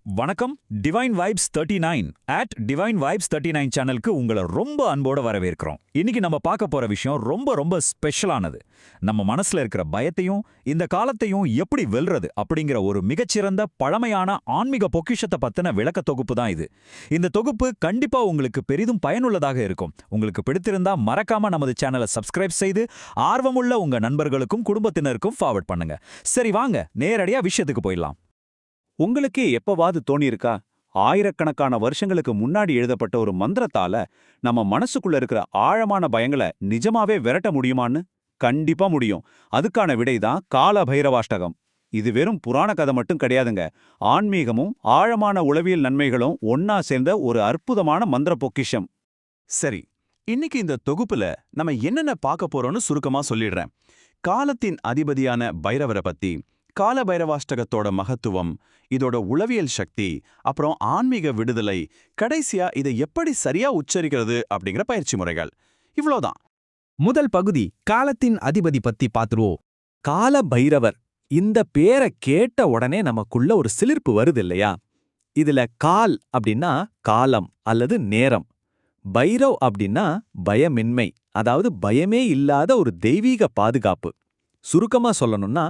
வணக்கம். Divine vibes 39 at divine vibes 39 சேனலுக்கு உங்களை ரொம்ப அன்போட வரவேற்கிறோம். இன்னைக்கு நம்ம பார்க்க போற விஷயம் ரொம்ப ரொம்ப ஸ்பெஷலானது. நம்ம மனசுல இருக்கிற பயத்தையும் இந்த காலத்தையும் எப்படி வெல்றது அப்படிங்கிற ஒரு மிகச்சிறந்த பழமையான ஆன்மீக பொக்கிஷத்தை பத்தின விளக்க தொகுப்பு தான் இது. இந்த தொகுப்பு கண்டிப்பா உங்களுக்கு பெரிதும் பயனுள்ளதாக இருக்கும். உங்களுக்கு பிடித்திருந்தா மறக்காம நமது சேனலை சப்ஸ்கிரைப் செய்து ஆர்வமுள்ள உங்க நண்பர்களுக்கும் குடும்பத்தினருக்கும் ஃபார்வர்ட் பண்ணுங்க. சரி, வாங்க நேரடியா விஷயத்துக்கு போயிடலாம். உங்களுக்கே எப்பவாவது தோணியிருக்கா, ஆயிரக்கணக்கான வருஷங்களுக்கு முன்னாடி எழுதப்பட்ட ஒரு மந்திரத்தால நம்ம மனசுக்குள்ள இருக்கிற ஆழமான பயங்களை நிஜமாவே விரட்ட முடியுமான்னு? கண்டிப்பா முடியும். அதுக்கான விடைதான் கால பைரவாஷ்டகம். இது வெறும் புராண கதை மட்டும் கிடையாதுங்க. ஆன்மீகமும் ஆழமான உளவியல் நன்மைகளும் ஒன்னா சேர்ந்த ஒரு அற்புதமான மந்திர பொக்கிஷம். சரி, இன்னைக்கு இந்த தொகுப்புல நம்ம என்னென்ன பார்க்க போறோம்னு சுருக்கமா சொல்லிடுறேன். காலத்தின் அதிபதியான பைரவரை பத்தி, கால பைரவாஷ்டகத்தோட மகத்துவம், இதோட உளவியல் சக்தி, அப்புறம் ஆன்மீக விடுதலை, கடைசியா இதை எப்படி சரியா உச்சரிக்கிறது அப்படிங்கிற பயிற்சி முறைகள். இவ்வளோதான். முதல் பகுதி காலத்தின் அதிபதி பத்தி பாத்துருவோம். கால பைரவர், இந்த பேரை கேட்ட உடனே நமக்குள்ள ஒரு சிலிர்ப்பு வருது இல்லையா? இதுல கால் அப்படின்னா காலம் அல்லது நேரம், பைரவ் அப்படின்னா பயமின்மை, அதாவது பயமே இல்லாத ஒரு தெய்வீக பாதுகாப்பு. சுருக்கமா சொல்லணும்னா,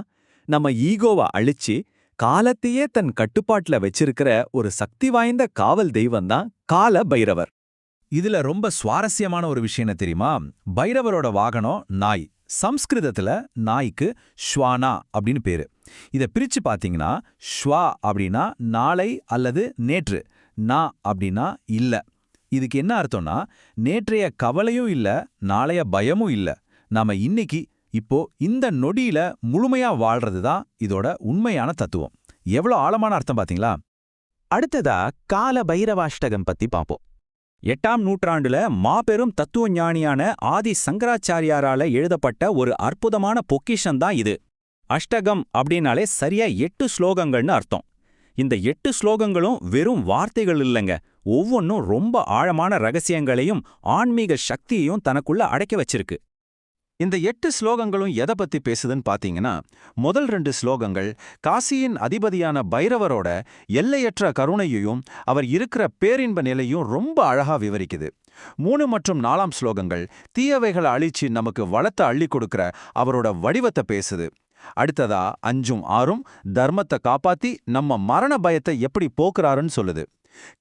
நம்ம ஈகோவை அழிச்சு காலத்தையே தன் கட்டுப்பாட்டுல வச்சிருக்கிற ஒரு சக்தி வாய்ந்த காவல் தெய்வம்தான் கால பைரவர். இதுல ரொம்ப சுவாரஸ்யமான ஒரு விஷயம் என்ன தெரியுமா? பைரவரோட வாகனம் நாய். சம்ஸ்கிருதத்துல நாய்க்கு ஷ்வானா அப்படின்னு பேரு. இதை பிரிச்சு பாத்தீங்கன்னா, ஷ்வா அப்படின்னா நாளை அல்லது நேற்று, நா அப்படின்னா இல்ல. இதுக்கு என்ன அர்த்தம்னா, நேற்றைய கவலையும் இல்ல, நாளைய பயமும் இல்ல, நாம இன்னைக்கு இப்போ இந்த நொடியில முழுமையா வாழ்றது தான் இதோட உண்மையான தத்துவம். எவ்வளவு ஆழமான அர்த்தம் பாத்தீங்களா? அடுத்ததா கால பைரவாஷ்டகம் பத்தி பார்ப்போம். 8ஆம் நூற்றாண்டுல மாபெரும் தத்துவ ஞானியான ஆதி சங்கராச்சாரியாரால எழுதப்பட்ட ஒரு அற்புதமான பொக்கிஷம் தான் இது. அஷ்டகம் அப்படின்னாலே சரியா 8 ஸ்லோகங்கள்னு அர்த்தம். இந்த 8 ஸ்லோகங்களும் வெறும் வார்த்தைகள் இல்லைங்க. ஒவ்வொன்றும் ரொம்ப ஆழமான ரகசியங்களையும் ஆன்மீக சக்தியையும் தனக்குள்ள அடக்கி வச்சிருக்கு. இந்த 8 ஸ்லோகங்களும் எதை பத்தி பேசுதுன்னு பாத்தீங்கன்னா, முதல் 2 ஸ்லோகங்கள் காசியின் அதிபதியான பைரவரோட எல்லையற்ற கருணையையும் அவர் இருக்கிற பேரின்ப நிலையும் ரொம்ப அழகா விவரிக்குது. 3 மற்றும் 4ஆம் ஸ்லோகங்கள் தீயவைகளை அழிச்சு நமக்கு வளத்தை அள்ளி கொடுக்கிற அவரோட வடிவத்தை பேசுது. அடுத்ததா 5ம் 6ம் தர்மத்தை காப்பாத்தி நம்ம மரண பயத்தை எப்படி போக்குறாருன்னு சொல்லுது.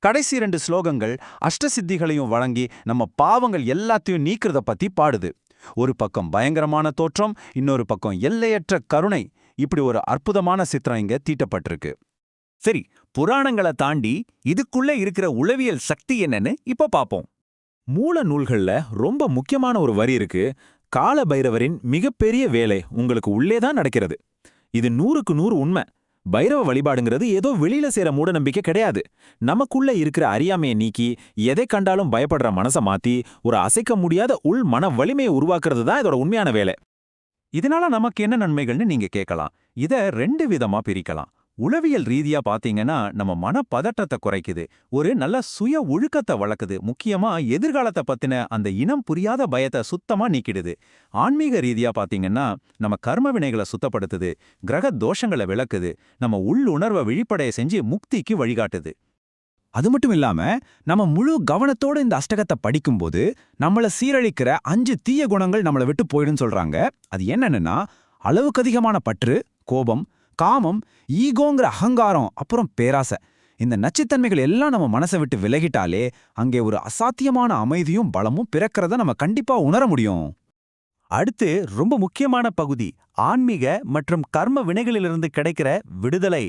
கடைசி 2 ஸ்லோகங்கள் அஷ்டசித்திகளையும் வழங்கி நம்ம பாவங்கள் எல்லாத்தையும் நீக்கிறத பத்தி பாடுது. ஒரு பக்கம் பயங்கரமான தோற்றம், இன்னொரு பக்கம் எல்லையற்ற கருணை. இப்படி ஒரு அற்புதமான சித்திரம் இங்க தீட்டப்பட்டிருக்கு. சரி, புராணங்களை தாண்டி இதுக்குள்ள இருக்கிற உளவியல் சக்தி என்னன்னு இப்ப பாப்போம். மூல நூல்கள்ல ரொம்ப முக்கியமான ஒரு வரி இருக்கு. கால பைரவரின் மிகப்பெரிய வேலை உங்களுக்கு உள்ளேதான் நடக்கிறது. இது 100க்கு 100 உண்மை. பைரவ வழிபாடுங்கிறது ஏதோ வெளியில சேர மூட நம்பிக்கை கிடையாது. நமக்குள்ள இருக்கிற அறியாமையை நீக்கி எதை கண்டாலும் பயப்படுற மனசை மாத்தி ஒரு அசைக்க முடியாத உள் மன வலிமையை உருவாக்குறது தான் இதோட உண்மையான வேலை. இதனால நமக்கு என்ன நன்மைகள்னு நீங்க கேட்கலாம். இத 2 விதமா பிரிக்கலாம். உளவியல் ரீதியா பாத்தீங்கன்னா, நம்ம மனப்பதட்டத்தை குறைக்குது, ஒரு நல்ல சுய ஒழுக்கத்தை வளர்க்குது, முக்கியமா எதிர்காலத்தை பத்தின அந்த இனம் புரியாத பயத்தை சுத்தமா நீக்கிடுது. ஆன்மீக ரீதியா பாத்தீங்கன்னா, நம்ம கர்ம வினைகளை சுத்தப்படுத்துது, கிரக தோஷங்களை விளக்குது, நம்ம உள்ளுணர்வை விழிப்படைய செஞ்சு முக்திக்கு வழிகாட்டுது. அது மட்டும் இல்லாம, நம்ம முழு கவனத்தோட இந்த அஷ்டகத்தை படிக்கும்போது நம்மள சீரழிக்கிற 5 தீய குணங்கள் நம்மளை விட்டு போயிடுன்னு சொல்றாங்க. அது என்னன்னா, அளவுக்கு அதிகமான பற்று, கோபம், காமம், ஈகோங்கிற அகங்காரம், அப்புறம் பேராசை. இந்த நச்சுத்தன்மைகள் எல்லாம் நம்ம மனசை விட்டு விலகிட்டாலே அங்கே ஒரு அசாத்தியமான அமைதியும் பலமும் பிறக்கிறத நம்ம கண்டிப்பா உணர முடியும். அடுத்து ரொம்ப முக்கியமான பகுதி, ஆன்மீக மற்றும் கர்ம வினைகளிலிருந்து கிடைக்கிற விடுதலை.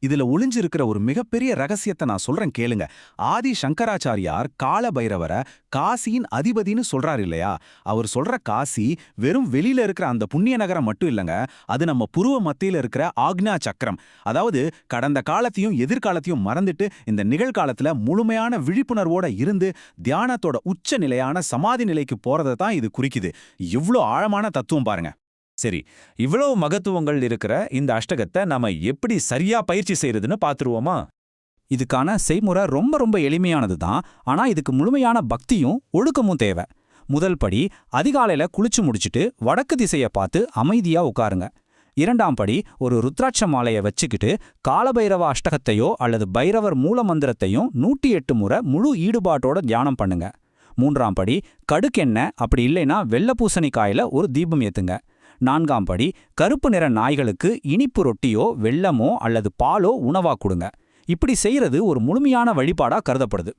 இதுல ஒளிஞ்சிருக்கிற ஒரு மிகப்பெரிய ரகசியத்தை நான் சொல்றேன் கேளுங்க. ஆதி சங்கராச்சாரியார் கால பைரவரை காசியின் அதிபதினு சொல்றாரு இல்லையா? அவர் சொல்ற காசி வெறும் வெளியில இருக்கிற அந்த புண்ணிய நகரம் மட்டும் இல்லைங்க. அது நம்ம புருவ மத்தியில இருக்கிற ஆக்ஞா சக்கரம். அதாவது கடந்த காலத்தையும் எதிர்காலத்தையும் மறந்துட்டு இந்த நிகழ்காலத்துல முழுமையான விழிப்புணர்வோட இருந்து தியானத்தோட உச்ச நிலையான சமாதி நிலைக்கு போறதை தான் இது குறிக்குது. இவ்ளோ ஆழமான தத்துவம் பாருங்க. சரி, இவ்வளவு மகத்துவங்கள் இருக்கிற இந்த அஷ்டகத்தை நாம எப்படி சரியா பயிற்சி செய்யறதுன்னு பாத்துருவோமா? இதுக்கான செய்முறை ரொம்ப ரொம்ப எளிமையானது தான். ஆனா இதுக்கு முழுமையான பக்தியும் ஒழுக்கமும் தேவை. முதல் படி, அதிகாலையில குளிச்சு முடிச்சுட்டு வடக்கு திசையை பார்த்து அமைதியா உட்காருங்க. 2ஆம் படி ஒரு ருத்ராட்ச மாலையை வச்சுக்கிட்டு காலபைரவ அஷ்டகத்தையோ அல்லது பைரவர் மூலமந்திரத்தையும் 108 முறை முழு ஈடுபாட்டோட தியானம் பண்ணுங்க. 3ஆம் படி கடுக்கெண்ணெய், அப்படி இல்லைன்னா வெள்ளை பூசணிக்காயில ஒரு தீபம் ஏத்துங்க. 4ஆம் படி கருப்பு நிற நாய்களுக்கு இனிப்பு ரொட்டியோ வெல்லமோ அல்லது பாலோ உணவா கொடுங்க. இப்படி செய்யறது ஒரு முழுமையான வழிபாடா கருதப்படுது.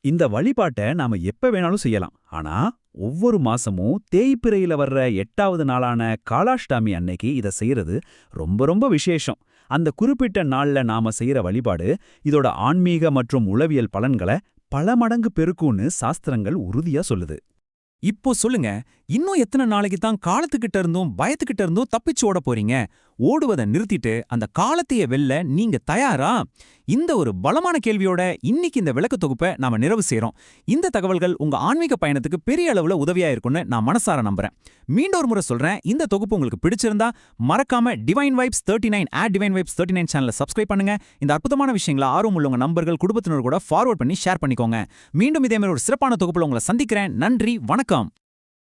இந்த வழிபாட்டை நாம எப்ப வேணாலும் செய்யலாம். ஆனா ஒவ்வொரு மாசமும் தேய்பிறையில வர்ற 8வது நாளான காலாஷ்டாமி அன்னைக்கு இத செய்யறது ரொம்ப ரொம்ப விசேஷம். அந்த குறிப்பிட்ட நாள்ல நாம செய்யற வழிபாடு இதோட ஆன்மீக மற்றும் உளவியல் பலன்களை பல மடங்கு பெருக்கும்னு சாஸ்திரங்கள் உறுதியா சொல்லுது. இப்போ சொல்லுங்க, இன்னும் எத்தனை நாளைக்கு தான் காலத்துக்கிட்ட இருந்தும் பயத்துக்கிட்ட இருந்தும் தப்பிச்சு ஓட போறீங்க? ஓடுவதை நிறுத்திட்டு அந்த காலத்தையே வெல்ல நீங்க தயாரா? இந்த ஒரு பலமான கேள்வியோட இன்னைக்கு இந்த விளக்க தொகுப்பை நாம நிறைவு செய்றோம். இந்த தகவல்கள் உங்க ஆன்மீக பயணத்துக்கு பெரிய அளவுல உதவியா இருக்கும்னு நான் மனசார நம்புறேன். மீண்டும் ஒரு முறை சொல்றேன், இந்த தொகுப்பு உங்களுக்கு பிடிச்சிருந்தா மறக்காம டிவைன் வைப்ஸ் 39 டிவைன் வைப்ஸ் 39 சேனலை சப்ஸ்கிரைப் பண்ணுங்க. இந்த அற்புதமான விஷயங்களை ஆர்வம் உள்ளவங்க நண்பர்கள், குடும்பத்தினர் கூட ஃபார்வர்ட் பண்ணி ஷேர் பண்ணிக்கோங்க. மீண்டும் இதே மாதிரி ஒரு சிறப்பான தொகுப்புல உங்களை சந்திக்கிறேன். நன்றி, வணக்கம்.